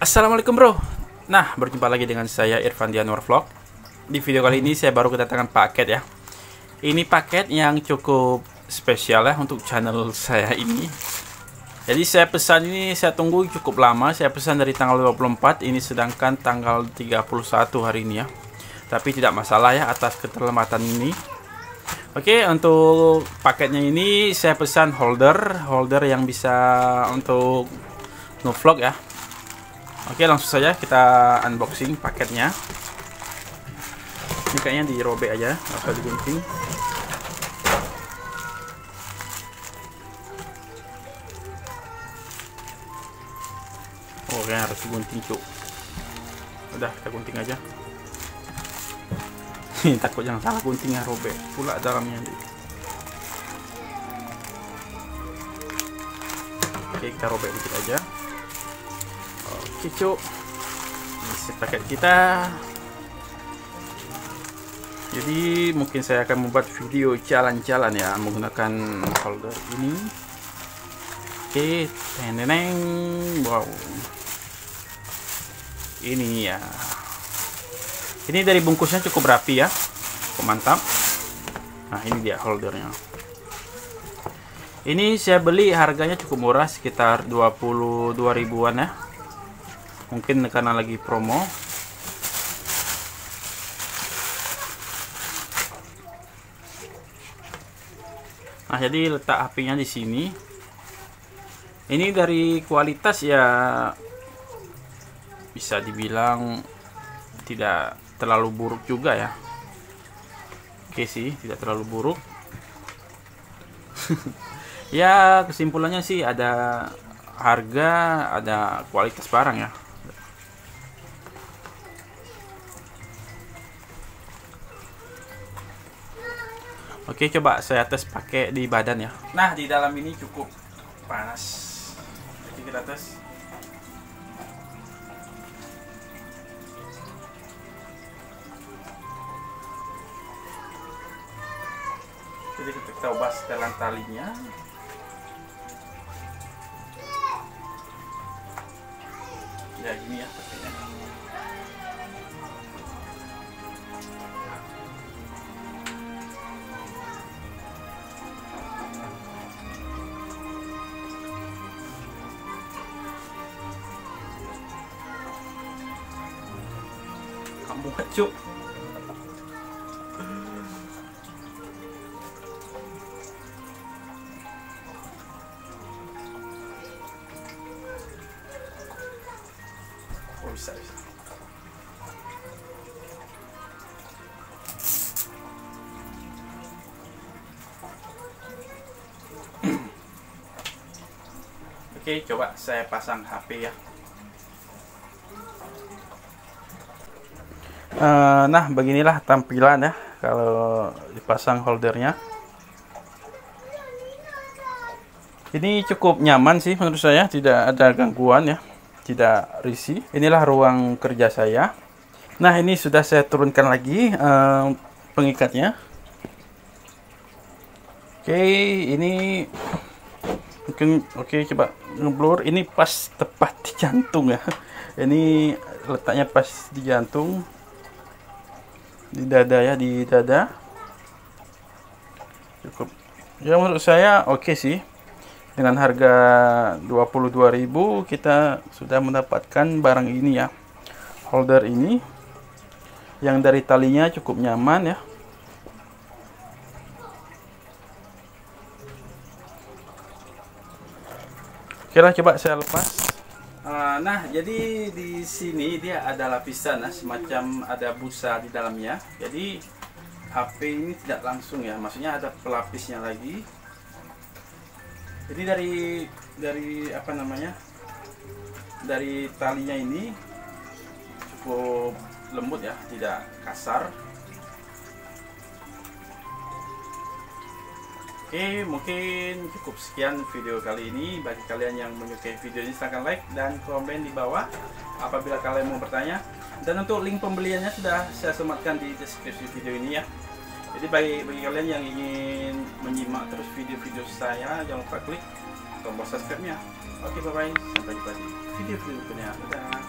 Assalamualaikum bro. Nah, berjumpa lagi dengan saya Irfan di Anwar Vlog. Di video kali ini saya baru kedatangan paket ya. Ini paket yang cukup spesial ya untuk channel saya ini. Jadi saya pesan ini, saya tunggu cukup lama. Saya pesan dari tanggal 24, ini sedangkan tanggal 31 hari ini ya. Tapi tidak masalah ya atas keterlambatan ini. Oke, untuk paketnya ini saya pesan holder yang bisa untuk ngevlog ya. Oke, langsung saja kita unboxing paketnya. Ini kayaknya dirobek aja atau digunting. Oh, kayaknya harus digunting cuk. Udah, kita gunting aja. Takut jangan salah guntingnya, robek pula dalamnya. Oke, kita robek dikit aja. Oke cuk, ini paket kita. Jadi mungkin saya akan membuat video jalan-jalan ya menggunakan holder ini. Oke, teneneng, wow. Ini ya. Ini dari bungkusnya cukup rapi ya, cukup mantap. Nah ini dia holdernya. Ini saya beli harganya cukup murah, sekitar 22 ribuan ya. Mungkin karena lagi promo. Nah, jadi letak HP-nya di sini. Ini dari kualitas ya bisa dibilang tidak terlalu buruk juga ya. Oke sih, tidak terlalu buruk. Ya, kesimpulannya sih ada harga, ada kualitas barang ya. Oke, coba saya tes pakai di badan ya. Nah, di dalam ini cukup panas. Oke, kita tes. Jadi kita ubah setelan talinya. Ya, gini ya pakainya. Kamu kecuk. Oh, bisa. Oke, coba saya pasang HP ya. Nah, beginilah tampilan ya kalau dipasang holdernya. Ini cukup nyaman sih menurut saya, tidak ada gangguan ya, tidak risih. Inilah ruang kerja saya. Nah, ini sudah saya turunkan lagi pengikatnya. Oke, ini mungkin coba ngeblur. Ini pas tepat di jantung ya. Ini letaknya pas di jantung. Di dada ya, di dada. Cukup ya menurut saya oke sih. Dengan harga 22.000 kita sudah mendapatkan barang ini ya. Holder ini yang dari talinya cukup nyaman ya. Oke lah, coba saya lepas. Nah, jadi di sini dia ada lapisan, semacam ada busa di dalamnya. Jadi HP ini tidak langsung ya, maksudnya ada pelapisnya lagi. Jadi dari apa namanya? Dari talinya ini cukup lembut ya, tidak kasar. Oke, mungkin cukup sekian video kali ini. Bagi kalian yang menyukai video ini, silahkan like dan komen di bawah apabila kalian mau bertanya. Dan untuk link pembeliannya sudah saya sematkan di deskripsi video ini ya. Jadi bagi kalian yang ingin menyimak terus video-video saya, jangan lupa klik tombol subscribe-nya. Oke, bye-bye. Sampai jumpa di video berikutnya. Dadah.